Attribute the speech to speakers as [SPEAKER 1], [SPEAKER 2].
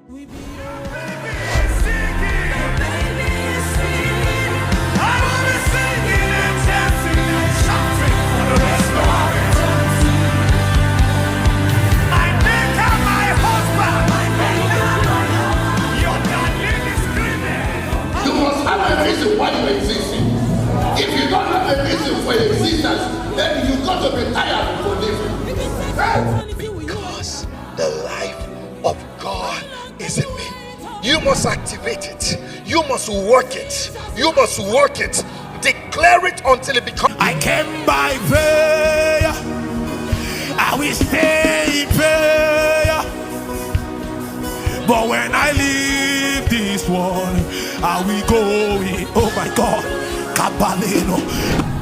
[SPEAKER 1] Why you existing? If you don't have a reason for your existence, then you got to be tired for living.
[SPEAKER 2] Because the life of God is in me. You must activate it. You must work it. You must work it. Declare it until it becomes.
[SPEAKER 3] I came by prayer. I will stay in prayer. But when I leave this world, I will go in. Oh my God, Kabaleno.